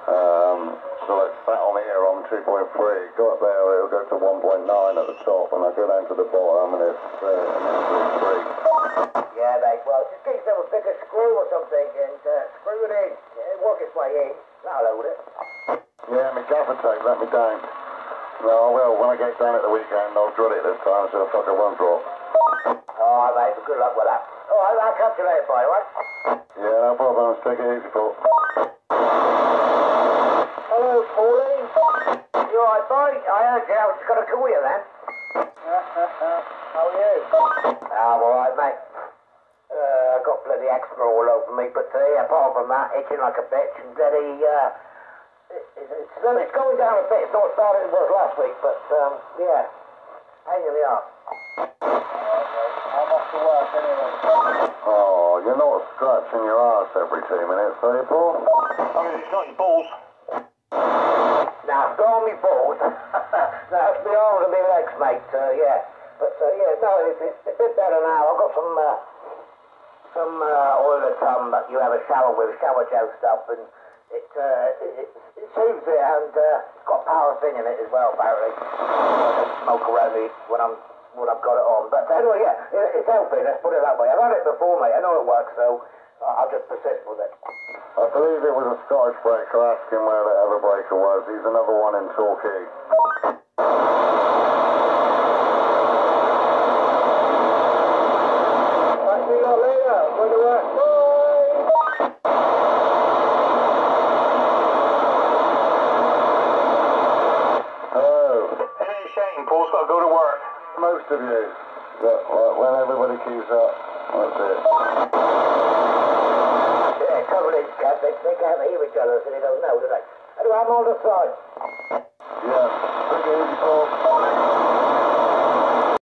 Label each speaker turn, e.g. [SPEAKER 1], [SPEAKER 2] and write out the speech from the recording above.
[SPEAKER 1] So it's sat on here on 2.3. Go up there, it'll go to 1.9 at the top, and I go down to the bottom, and it's 3.
[SPEAKER 2] Yeah, mate. Well, just get yourself a bigger screw or something and screw it in. Yeah, work its way in. That'll hold it.
[SPEAKER 1] Yeah, my gaffer tape let me down. No, I will. When I get down at the weekend, I'll drill it this time so the fucker won't drop.
[SPEAKER 2] All right, mate. Well, good luck with that. All right, I'll catch you later, boy, all right?
[SPEAKER 1] Yeah, no problem. Take it easy, Paul.
[SPEAKER 2] Hello, Pauline. You all right, boy? I heard you. I was going to call you then. How are you? I'm all right, mate. I got bloody eczema all over me, but apart from that, itching like a bitch, and bloody, it's going down a bit. It's not as bad as it was last week, but, yeah, pain in the arse. I'm off to work anyway.
[SPEAKER 1] Oh, you're not scratching your ass every 2 minutes, are you, Paul?
[SPEAKER 3] I mean, it's not your balls.
[SPEAKER 2] Now, go on me balls. No, it's my arms and my legs, mate, yeah. But, yeah, no, it's a bit better now. I've got some oil of tongue that you have a shower with, shower gel stuff, and it soothes it, and it's got paraffin in it as well, apparently. I don't smoke around me when I've got it on. But anyway, yeah, it's helping, let's put it that way. I've had it before, mate. I know it works, so I'll just persist with it.
[SPEAKER 1] I believe it was a Scottish breaker asking where the other breaker was. He's another one in Torquay.
[SPEAKER 2] See you later. Go to work. Bye.
[SPEAKER 1] Hello.
[SPEAKER 3] It ain't a shame. Paul's got to go to work.
[SPEAKER 1] Most of you. But when everybody keeps up, that's it.
[SPEAKER 2] Yeah, trouble is, Cat, they can't hear each other, so they don't know, do they? Anyway, I'm on the side.